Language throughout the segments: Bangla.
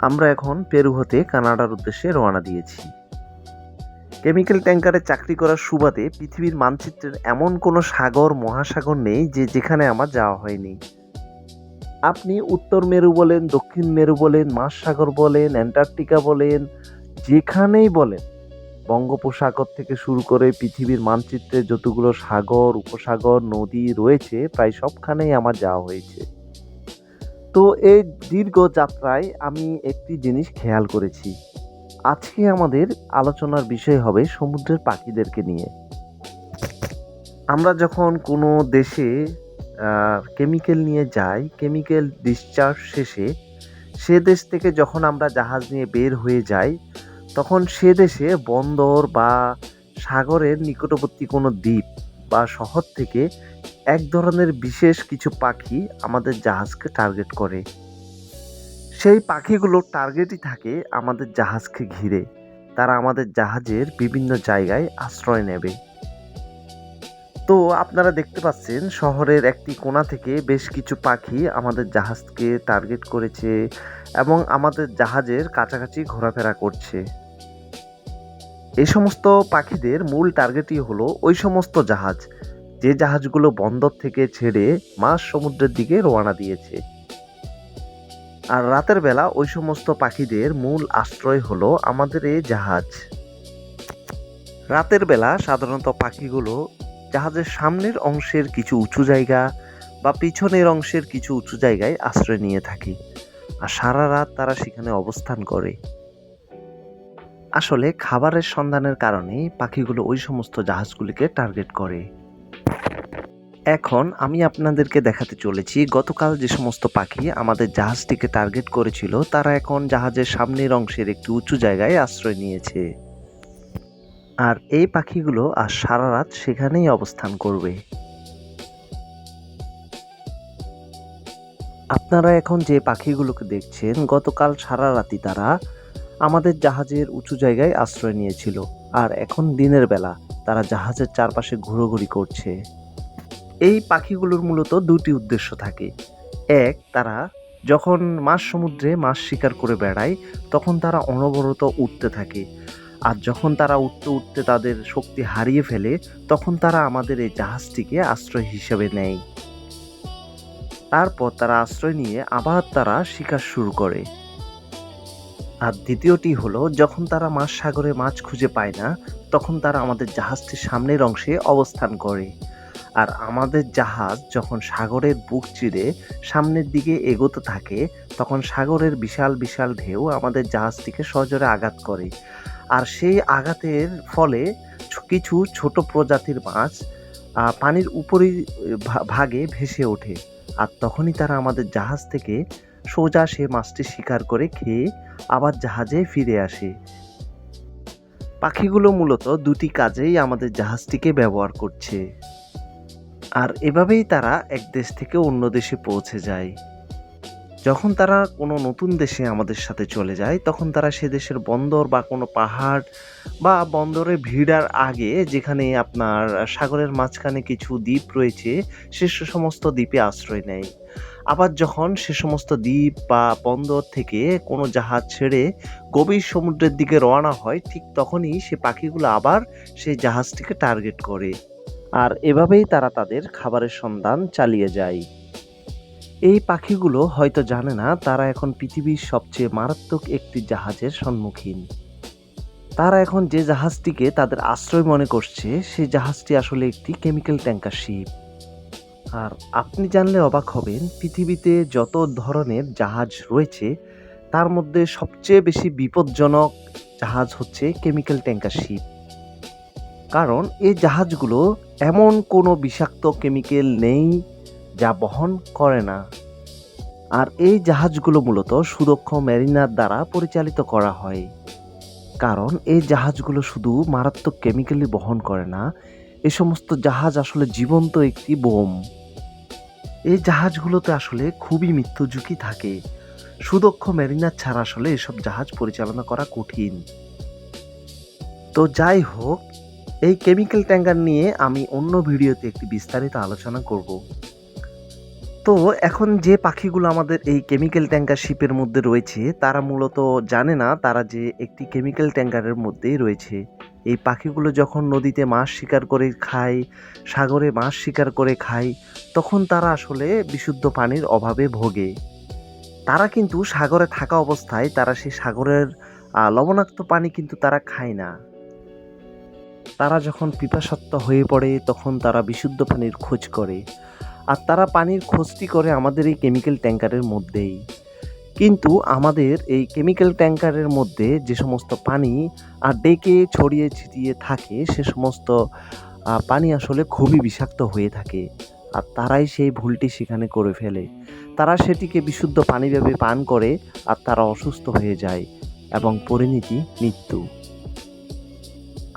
আমরা এখন পেরু হতে কানাডার উদ্দেশ্যে রওনা দিয়েছি। কেমিক্যাল ট্যাঙ্কারে চাকরি করার সুবাদে পৃথিবীর মানচিত্রের এমন কোনো সাগর মহাসাগর নেই যেখানে আমার যাওয়া হয়নি। আপনি উত্তর মেরু বলেন, দক্ষিণ মেরু বলেন, মার্স সাগর বলেন, অ্যান্টার্কটিকা বলেন, যেখানেই বলেন, বঙ্গোপসাগর থেকে শুরু করে পৃথিবীর মানচিত্রে যতগুলো সাগর, উপসাগর, নদী রয়েছে প্রায় সবখানেই আমার যাওয়া হয়েছে। তো এই দীর্ঘ যাত্রায় আমি একটি জিনিস খেয়াল করেছি। আজকে আমাদের আলোচনার বিষয় হবে সমুদ্রের পাখিদেরকে নিয়ে। আমরা যখন কোনো দেশে কেমিক্যাল নিয়ে যাই, কেমিক্যাল ডিসচার্জ শেষে সে দেশ থেকে যখন আমরা জাহাজ নিয়ে বের হয়ে যাই, তখন সে দেশে বন্দর বা সাগরের নিকটবর্তী কোনো দ্বীপ বা শহর থেকে এক ধরনের বিশেষ কিছু পাখি আমাদের জাহাজকে টার্গেট করে। সেই পাখিগুলোর টার্গেটই থাকে আমাদের জাহাজকে ঘিরে। তারা আমাদের জাহাজের বিভিন্ন জায়গায় আশ্রয় নেবে। তো আপনারা দেখতে পাচ্ছেন শহরের একটি কোণা থেকে বেশ কিছু পাখি আমাদের জাহাজকে টার্গেট করেছে এবং আমাদের জাহাজের কাছাকাছি ঘোরাফেরা করছে। এই সমস্ত পাখিদের মূল টার্গেটই হলো ওই সমস্ত জাহাজ, যে জাহাজগুলো বন্দর থেকে ছেড়ে মাঝ সমুদ্রের দিকে রওনা দিয়েছে। আর রাতের বেলা ওই সমস্ত পাখিদের মূল আশ্রয় হলো আমাদের এই জাহাজ। রাতের বেলা সাধারণত পাখিগুলো জাহাজের সামনের অংশের কিছু উঁচু জায়গা বা পিছনের অংশের কিছু উঁচু জায়গায় আশ্রয় নিয়ে থাকে, আর সারা রাত তারা সেখানে অবস্থান করে। আসলে খাবারের সন্ধানের কারণে পাখিগুলো ওই সমস্ত জাহাজগুলিকে টার্গেট করে। এখন আমি আপনাদেরকে দেখাতে চলেছি গতকাল যে সমস্ত পাখি আমাদের জাহাজটিকে টার্গেট করেছিল তারা এখন জাহাজের সামনের অংশের একটি উঁচু জায়গায় আশ্রয় নিয়েছে। আর এই পাখিগুলো আজ সারা রাত সেখানেই অবস্থান করবে। আপনারা এখন যে পাখিগুলোকে দেখছেন গতকাল সারা রাতি তারা আমাদের জাহাজের উঁচু জায়গায় আশ্রয় নিয়েছিল, আর এখন দিনের বেলা তারা জাহাজের চারপাশে ঘোরাঘুরি করছে। এই পাখিগুলোর মূলত দুটি উদ্দেশ্য থাকে। এক, তারা যখন মাঝ সমুদ্রে মাছ শিকার করে বেড়ায় তখন তারা অনবরত উঠতে থাকে, আর যখন তারা উঠতে উঠতে তাদের শক্তি হারিয়ে ফেলে তখন তারা আমাদের এই জাহাজটিকে আশ্রয় হিসেবে নেয়। তারপর তারা আশ্রয় নিয়ে আবার তারা শিকার শুরু করে। আর দ্বিতীয়টি হলো যখন তারা মাঝ সাগরে মাছ খুঁজে পায় না তখন তারা আমাদের জাহাজটির সামনের অংশে অবস্থান করে। আর আমাদের জাহাজ যখন সাগরের বুক চিরে সামনের দিকে এগোতে থাকে তখন সাগরের বিশাল বিশাল ঢেউ আমাদের জাহাজটিকে সজোরে আঘাত করে, আর সেই আঘাতের ফলে কিছু ছোট প্রজাতির মাছ পানির উপরই ভাগে ভেসে ওঠে। আর তখনই তারা আমাদের জাহাজ থেকে সোজা সে মাছটি শিকার করে খেয়ে আবার জাহাজে ফিরে আসে। পাখিগুলো মূলত দুটি কাজেই আমাদের জাহাজটিকে ব্যবহার করছে, আর এভাবেই তারা এক দেশ থেকে অন্য দেশে পৌঁছে যায়। যখন তারা কোনো নতুন দেশে আমাদের সাথে চলে যায় তখন তারা সে দেশের বন্দর বা কোনো পাহাড় বা বন্দরে ভিড়ার আগে যেখানে আপনার সাগরের মাঝখানে কিছু দ্বীপ রয়েছে সে সমস্ত দ্বীপে আশ্রয় নেয়। আবার যখন সে সমস্ত দ্বীপ বা বন্দর থেকে কোনো জাহাজ ছেড়ে গভীর সমুদ্রের দিকে রওনা হয় ঠিক তখনই সে পাখিগুলো আবার সেই জাহাজটিকে টার্গেট করে, আর এভাবেই তারা তাদের খাবারের সন্ধান চালিয়ে যায়। এই পাখিগুলো হয়তো জানে না তারা এখন পৃথিবীর সবচেয়ে মারাত্মক একটি জাহাজের সম্মুখীন। তারা এখন যে জাহাজটিকে তাদের আশ্রয় মনে করছে সেই জাহাজটি আসলে একটি কেমিক্যাল ট্যাঙ্কার শিপ। আর আপনি জানলে অবাক হবেন, পৃথিবীতে যত ধরনের জাহাজ রয়েছে তার মধ্যে সবচেয়ে বেশি বিপজ্জনক জাহাজ হচ্ছে কেমিক্যাল ট্যাঙ্কার শিপ। কারণ এই জাহাজগুলো এমন কোনো বিষাক্ত কেমিক্যাল নেই যা বহন করে না। আর এই জাহাজগুলো মূলত সুদক্ষ মেরিনার দ্বারা পরিচালিত করা হয়। কারণ এই জাহাজগুলো শুধু মারাত্মক কেমিক্যালই বহন করে না, এ সমস্ত জাহাজ আসলে জীবন্ত একটি বোম। এই জাহাজগুলোতে আসলে খুবই মৃত্যু ঝুঁকি থাকে। সুদক্ষ মেরিনার ছাড়া আসলে এসব জাহাজ পরিচালনা করা কঠিন। তো যাই হোক, এই কেমিক্যাল ট্যাঙ্কার নিয়ে আমি অন্য ভিডিওতে একটি বিস্তারিত আলোচনা করব। তো এখন যে পাখিগুলো আমাদের এই কেমিক্যাল ট্যাঙ্কার শিপের মধ্যে রয়েছে তারা মূলত জানে না তারা যে একটি কেমিক্যাল ট্যাঙ্কারের মধ্যেই রয়েছে। এই পাখিগুলো যখন নদীতে মাছ শিকার করে খায়, সাগরে মাছ শিকার করে খায়, তখন তারা আসলে বিশুদ্ধ পানির অভাবে ভোগে। তারা কিন্তু সাগরে থাকা অবস্থায় তারা সেই সাগরের লবণাক্ত পানি কিন্তু তারা খায় না। তারা যখন পিপাসার্ত হয়ে পড়ে তখন তারা বিশুদ্ধ পানির খোঁজ করে। আর তারা পানির খোঁজটি করে আমাদের এই কেমিক্যাল ট্যাঙ্কারের মধ্যেই। কিন্তু আমাদের এই কেমিক্যাল ট্যাঙ্কারের মধ্যে যে সমস্ত পানি ডেকে ছড়িয়ে ছিটিয়ে থাকে সে সমস্ত পানি আসলে খুবই বিষাক্ত হয়ে থাকে। আর তারাই সেই ভুলটি সেখানে করে ফেলে। তারা সেটিকে বিশুদ্ধ পানি ভেবে পান করে আর তারা অসুস্থ হয়ে যায় এবং পরিণতি মৃত্যু।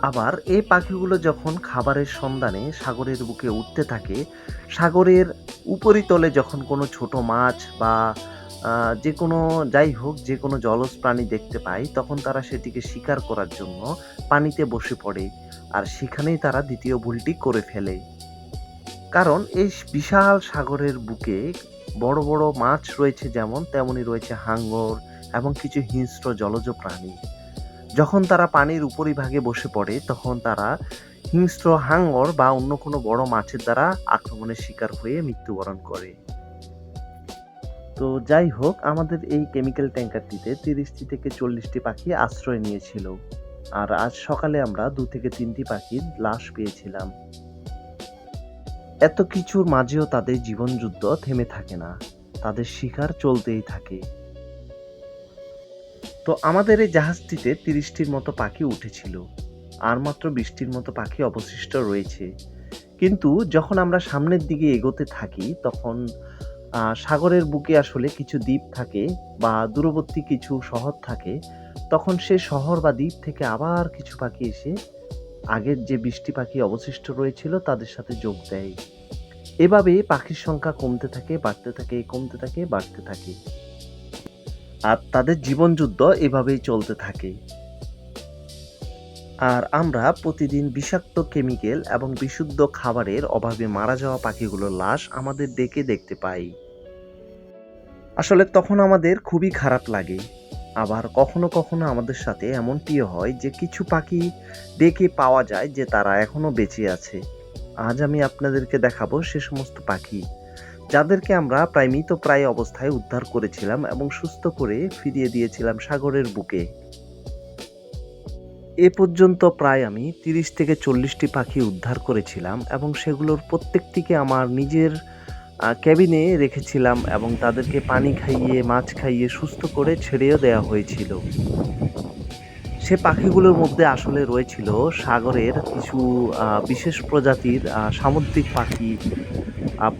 আবার এই পাখিগুলো যখন খাবারের সন্ধানে সাগরের বুকে উঠতে থাকে, সাগরের উপরিতলে যখন কোনো ছোট মাছ বা যে কোনো যাই হোক যে কোনো জলজ প্রাণী দেখতে পায় তখন তারা সেটিকে শিকার করার জন্য পানিতে বসে পড়ে। আর সেখানেই তারা দ্বিতীয় ভুলটি করে ফেলে। কারণ এই বিশাল সাগরের বুকে বড় বড় মাছ রয়েছে যেমন তেমনই রয়েছে হাঙর এবং কিছু হিংস্র জলজ প্রাণী। যখন তারা পানির উপরিভাগে বসে পড়ে তখন তারা হিংস্র হাঙর বা অন্য কোনো বড় মাছের দ্বারা আক্রমণের শিকার হয়ে মৃত্যুবরণ করে। তো যাই হোক আমাদের এই কেমিক্যাল ট্যাঙ্কারটিতে 30টি থেকে 40টি পাখি আশ্রয় নিয়েছিল। আর আজ সকালে আমরা 2 থেকে 3টি পাখির লাশ পেয়েছিলাম। এত কিছুর মাঝেও তাদের জীবনযুদ্ধ থেমে থাকে না, তাদের শিকার চলতেই থাকে। তো আমাদের এই জাহাজটিতে 30টির মতো পাখি উঠেছিল, আর মাত্র 20টির মতো পাখি অবশিষ্ট রয়েছে। কিন্তু যখন আমরা সামনের দিকে এগোতে থাকি তখন সাগরের বুকে আসলে কিছু দ্বীপ থাকে বা দূরবর্তী কিছু শহর থাকে। তখন সে শহর বা দ্বীপ থেকে আবার কিছু পাখি এসে আগের যে 20টি পাখি অবশিষ্ট রয়েছিল তাদের সাথে যোগ দেয়। এভাবে পাখির সংখ্যা কমতে থাকে, বাড়তে থাকে, কমতে থাকে, বাড়তে থাকে। আর তাদের জীবনযুদ্ধ এভাবেই চলতে থাকে। আর আমরা প্রতিদিন বিষাক্ত কেমিক্যাল এবং বিশুদ্ধ খাবারের অভাবে মারা যাওয়া পাখিগুলোর লাশ আমাদের ডেকে দেখতে পাই। আসলে তখন আমাদের খুবই খারাপ লাগে। আবার কখনো কখনো আমাদের সাথে এমনটিও হয় যে কিছু পাখি ডেকে পাওয়া যায় যে তারা এখনো বেঁচে আছে। আজ আমি আপনাদেরকে দেখাবো সে সমস্ত পাখি যাদেরকে আমরা প্রায় মৃতপ্রায় অবস্থায় উদ্ধার করেছিলাম এবং সুস্থ করে ফিরিয়ে দিয়েছিলাম সাগরের বুকে। এ পর্যন্ত প্রায় আমি 30 থেকে 40টি পাখি উদ্ধার করেছিলাম এবং সেগুলোর প্রত্যেকটিকে আমার নিজের ক্যাবিনে রেখেছিলাম এবং তাদেরকে পানি খাইয়ে মাছ খাইয়ে সুস্থ করে ছেড়েও দেওয়া হয়েছিল। সে পাখিগুলোর মধ্যে আসলে রয়েছিল সাগরের কিছু বিশেষ প্রজাতির সামুদ্রিক পাখি।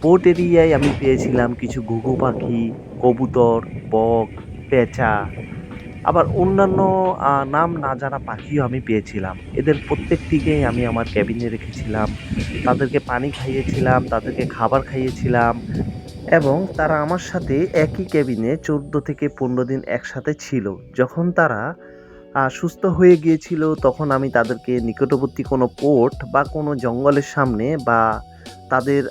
পোর্ট এরিয়ায় আমি পেয়েছিলাম কিছু ঘুঘু পাখি, কবুতর, বক, পেঁচা, আবার অন্যান্য নাম না জানা পাখিও আমি পেয়েছিলাম। এদের প্রত্যেকটিকেই আমি আমার ক্যাবিনে রেখেছিলাম। তাদেরকে পানি খাইয়েছিলাম, তাদেরকে খাবার খাইয়েছিলাম এবং তারা আমার সাথে একই ক্যাবিনে 14 থেকে 15 দিন একসাথে ছিল। যখন তারা সুস্থ হয়ে গিয়েছিল তখন আমি তাদেরকে নিকটবর্তী কোনো পোর্ট বা কোনো জঙ্গলের সামনে বা তাদের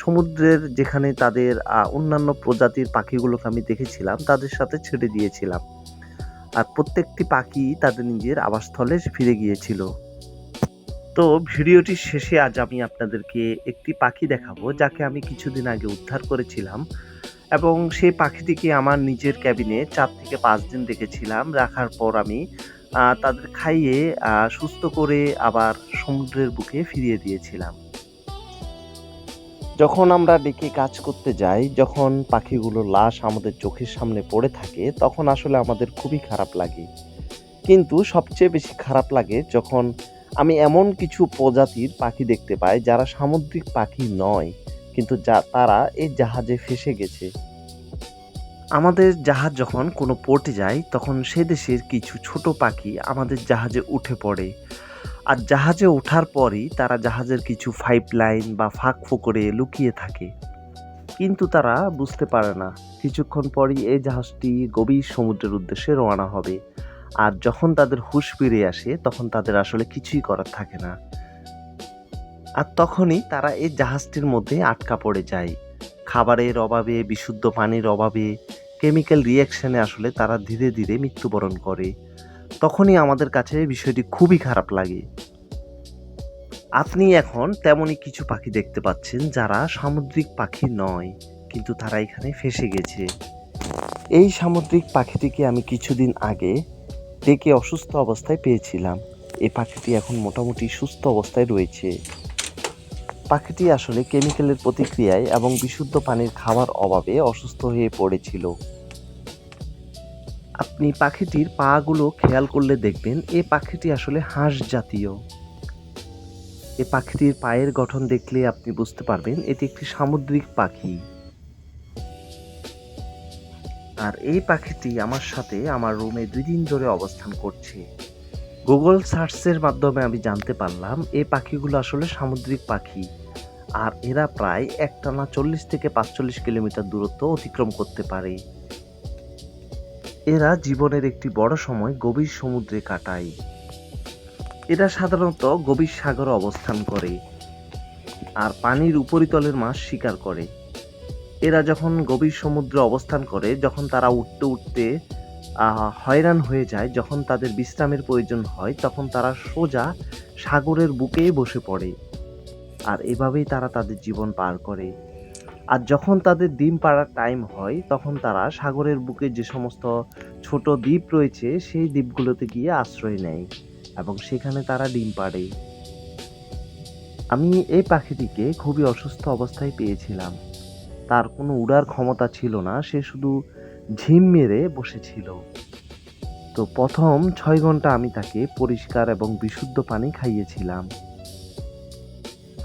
সমুদ্রের যেখানে তাদের অন্যান্য প্রজাতির পাখিগুলোকে আমি দেখেছিলাম তাদের সাথে ছেড়ে দিয়েছিলাম। আর প্রত্যেকটি পাখি তাদের নিজের আবাসস্থলে ফিরে গিয়েছিল। তো ভিডিওটির শেষে আজ আমি আপনাদেরকে একটি পাখি দেখাবো যাকে আমি কিছুদিন আগে উদ্ধার করেছিলাম এবং সেই পাখিটিকে আমার নিজের ক্যাবিনে 4 থেকে 5 দিন রেখেছিলাম। রাখার পর আমি তাদের খাইয়ে সুস্থ করে আবার সমুদ্রের বুকে ফিরিয়ে দিয়েছিলাম। যখন আমরা ডেকে কাজ করতে যাই, যখন পাখিগুলোর লাশ আমাদের চোখের সামনে পড়ে থাকে তখন আসলে আমাদের খুবই খারাপ লাগে। কিন্তু সবচেয়ে বেশি খারাপ লাগে যখন আমি এমন কিছু প্রজাতির পাখি দেখতে পাই যারা সামুদ্রিক পাখি নয়, কিন্তু তারা এই জাহাজে ফেঁসে গেছে। আমাদের জাহাজ যখন কোনো পোর্টে যায় তখন সে দেশের কিছু ছোট পাখি আমাদের জাহাজে উঠে পড়ে। আর জাহাজে ওঠার পরই তারা জাহাজের কিছু পাইপলাইন বা ফাঁক ফোকরে লুকিয়ে থাকে। কিন্তু তারা বুঝতে পারে না কিছুক্ষণ পরই এই জাহাজটি গভীর সমুদ্রের উদ্দেশ্যে রওনা হবে। আর যখন তাদের হুঁশ ফিরে আসে তখন তাদের আসলে কিছুই করার থাকে না। আর তখনই তারা এই জাহাজটির মধ্যে আটকা পড়ে যায়। খাবারের অভাবে, বিশুদ্ধ পানির অভাবে, কেমিক্যাল রিঅ্যাকশনে আসলে তারা ধীরে ধীরে মৃত্যুবরণ করে। তখনই আমাদের কাছে বিষয়টি খুবই খারাপ লাগে। আপনি এখন তেমনই কিছু পাখি দেখতে পাচ্ছেন যারা সামুদ্রিক পাখি নয়, কিন্তু তারা এখানে ফেঁসে গেছে। এই সামুদ্রিক পাখিটিকে আমি কিছুদিন আগে ডেকে অসুস্থ অবস্থায় পেয়েছিলাম। এই পাখিটি এখন মোটামুটি সুস্থ অবস্থায় রয়েছে। পাখিটি আসলে কেমিক্যালের প্রতিক্রিয়ায় এবং বিশুদ্ধ পানির খাওয়ার অভাবে অসুস্থ হয়ে পড়েছিল। আপনি পাখিটির পাগুলো খেয়াল করলে দেখবেন এই পাখিটি আসলে হাঁস জাতীয়। এই পাখিটির পায়ের গঠন দেখলে আপনি বুঝতে পারবেন এটি একটি সামুদ্রিক পাখি। আর এই পাখিটি আমার সাথে আমার রুমে 2 দিন ধরে অবস্থান করছে। গুগল সার্চের মাধ্যমে আমি জানতে পারলাম এই পাখিগুলো আসলে সামুদ্রিক পাখি। আর এরা প্রায় একটানা 40 থেকে 45 কিলোমিটার দূরত্ব অতিক্রম করতে পারে। এরা জীবনের একটি বড় সময় গভীর সমুদ্রে কাটায়। এরা সাধারণত গভীর সাগরে অবস্থান করে আর পানির উপরিতলের মাছ শিকার করে। এরা যখন গভীর সমুদ্রে অবস্থান করে, যখন তারা উঠতে উঠতে হয়রান হয়ে যায়, যখন তাদের বিশ্রামের প্রয়োজন হয়, তখন তারা সোজা সাগরের বুকেই বসে পড়ে। আর এভাবেই তারা তাদের জীবন পার করে। আর যখন তাদের ডিম পাড়ার টাইম হয়, তখন তারা সাগরের বুকে যে সমস্ত ছোট দ্বীপ রয়েছে সেই দ্বীপগুলোতে গিয়ে আশ্রয় নেয় এবং সেখানে তারা ডিম পাড়ে। আমি এই পাখিটিকে খুবই অসুস্থ অবস্থায় পেয়েছিলাম। তার কোনো উড়ার ক্ষমতা ছিল না, সে শুধু ঝিম মেরে বসেছিল। তো প্রথম 6 ঘন্টা আমি তাকে পরিষ্কার এবং বিশুদ্ধ পানি খাইয়েছিলাম।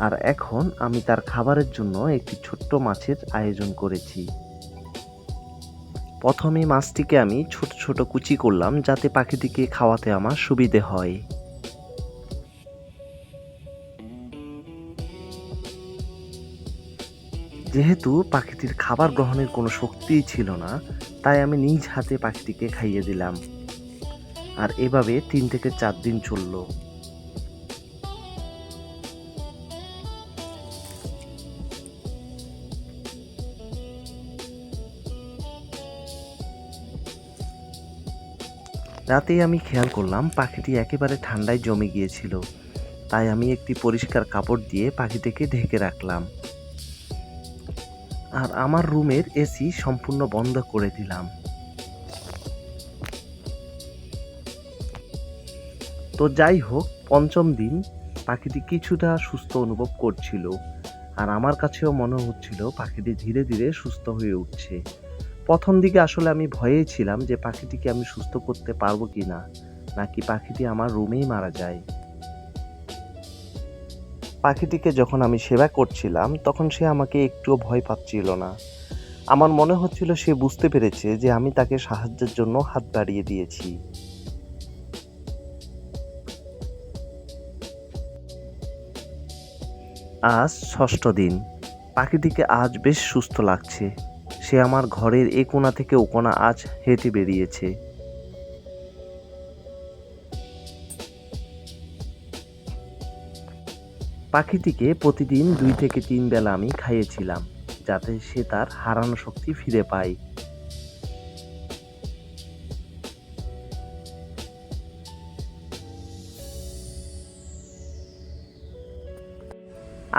আর এখন আমি তার খাবারের জন্য একটি ছোট্ট মাছের আয়োজন করেছি। প্রথমে মাছটিকে আমি ছোট ছোট কুচি করলাম যাতে পাখিটিকে খাওয়াতে আমার সুবিধে হয়। যেহেতু পাখিটির খাবার গ্রহণের কোনো শক্তিই ছিল না, তাই আমি নিজ হাতে পাখিটিকে খাইয়ে দিলাম। আর এভাবে 3 থেকে 4 দিন চলল। রাতেই আমি খেয়াল করলাম পাখিটি একেবারে ঠান্ডায় জমে গিয়েছিল। তাই আমি একটি পরিষ্কার কাপড় দিয়ে পাখিটিকে ঢেকে রাখলাম। আর আমার রুমের এসি সম্পূর্ণ বন্ধ করে দিলাম। তো যাই হোক, 5ম দিন পাখিটি কিছুটা সুস্থ অনুভব করছিল। আর আমার কাছেও মনে হচ্ছিল পাখিটি ধীরে ধীরে সুস্থ হয়ে উঠছে। প্রথম দিকে আসলে আমি ভয়েই ছিলাম যে পাখিটিকে আমি সুস্থ করতে পারবো কিনা, নাকি পাখিটি আমার রুমেই মারা যায়। পাখিটিকে যখন আমি সেবা করছিলাম তখন সে আমাকে একটুও ভয় পাচ্ছিল না। আমার মনে হচ্ছিল সে বুঝতে পেরেছে যে আমি তাকে সাহায্যের জন্য হাত বাড়িয়ে দিয়েছি। আজ 6ষ্ঠ দিন। পাখিটিকে আজ বেশ সুস্থ লাগছে। সে আমার ঘরের এ কোণা থেকে ও কোণা আজ হেঁটে বেরিয়েছে। পাখিটিকে প্রতিদিন 2 থেকে 3 বেলা আমি খাইয়েছিলাম যাতে সে তার হারানো শক্তি ফিরে পায়।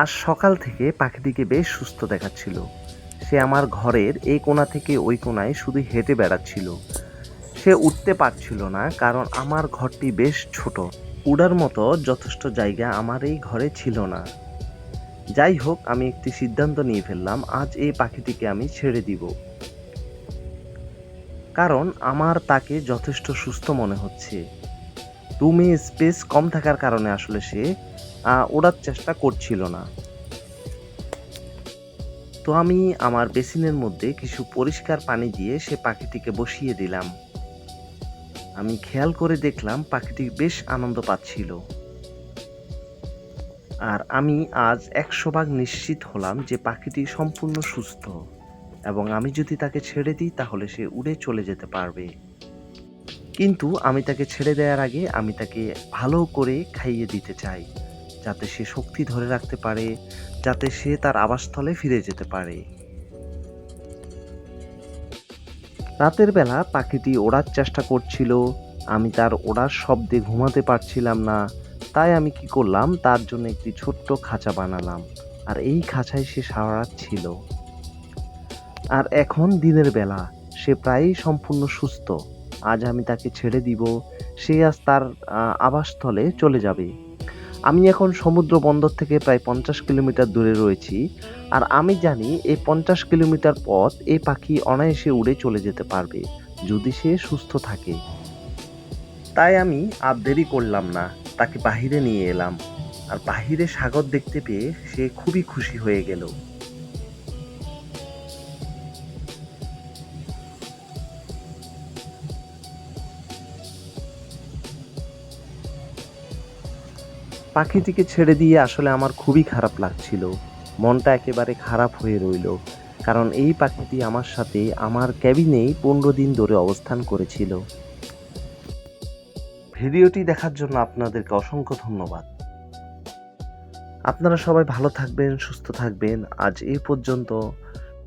আজ সকাল থেকে পাখিটিকে বেশ সুস্থ দেখাচ্ছিল। সে আমার ঘরের এই কোণা থেকে ওই কোণায় শুধু হেঁটে বেড়াচ্ছিল। সে উঠতে পারছিল না, কারণ আমার ঘরটি বেশ ছোট। উড়ার মতো যথেষ্ট জায়গা আমার এই ঘরে ছিল না। যাই হোক, আমি একটি সিদ্ধান্ত নিয়ে ফেললাম, আজ এই পাখিটিকে আমি ছেড়ে দিব। কারণ আমার তাকে যথেষ্ট সুস্থ মনে হচ্ছে। রুমে স্পেস কম থাকার কারণে আসলে সে ওড়ার চেষ্টা করছিল না। তো আমি আমার বেসিনের মধ্যে কিছু পরিষ্কার পানি দিয়ে সে পাখিটিকে বসিয়ে দিলাম। আমি খেয়াল করে দেখলাম পাখিটি বেশ আনন্দ পাচ্ছিল। আর আমি আজ 100% নিশ্চিত হলাম যে পাখিটি সম্পূর্ণ সুস্থ এবং আমি যদি তাকে ছেড়ে দিই তাহলে সে উড়ে চলে যেতে পারবে। কিন্তু আমি তাকে ছেড়ে দেওয়ার আগে আমি তাকে ভালো করে খাইয়ে দিতে চাই, যাতে সে শক্তি ধরে রাখতে পারে, যাতে সে তার আবাসস্থলে ফিরে যেতে পারে। রাতের বেলা পাখিটি ওড়ার চেষ্টা করছিল। আমি তার ওড়ার শব্দে ঘুমাতে পারছিলাম না। তাই আমি কি করলাম, তার জন্য একটি ছোট্ট খাঁচা বানালাম। আর এই খাঁচায় সে সারারাত ছিল। আর এখন দিনের বেলা, সে প্রায়ই সম্পূর্ণ সুস্থ। আজ আমি তাকে ছেড়ে দিব। সে আজ তার আবাসস্থলে চলে যাবে। আমি এখন সমুদ্র বন্দর থেকে প্রায় 50 কিলোমিটার দূরে রয়েছি। আর আমি জানি এই 50 কিলোমিটার পথ এই পাখি অনায়াসে উড়ে চলে যেতে পারবে, যদি সে সুস্থ থাকে। তাই আমি আর দেরি করলাম না, তাকে বাহিরে নিয়ে এলাম। আর বাহিরে সাগর দেখতে পেয়ে সে খুবই খুশি হয়ে গেল। পাখিটিকে ছেড়ে দিয়ে আসলে আমার খুবই খারাপ লাগছিল। মনটা একেবারে খারাপ হয়ে রইল। কারণ এই পাখিটি আমার সাথে আমার ক্যাবিনেই 15 দিন ধরে অবস্থান করেছিল। ভিডিওটি দেখার জন্য আপনাদেরকে অসংখ্য ধন্যবাদ। আপনারা সবাই ভালো থাকবেন, সুস্থ থাকবেন। আজ এই পর্যন্ত।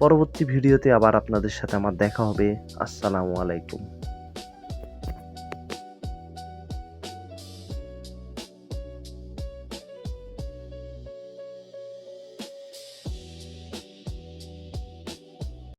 পরবর্তী ভিডিওতে আবার আপনাদের সাথে আমার দেখা হবে। আসসালামু আলাইকুম।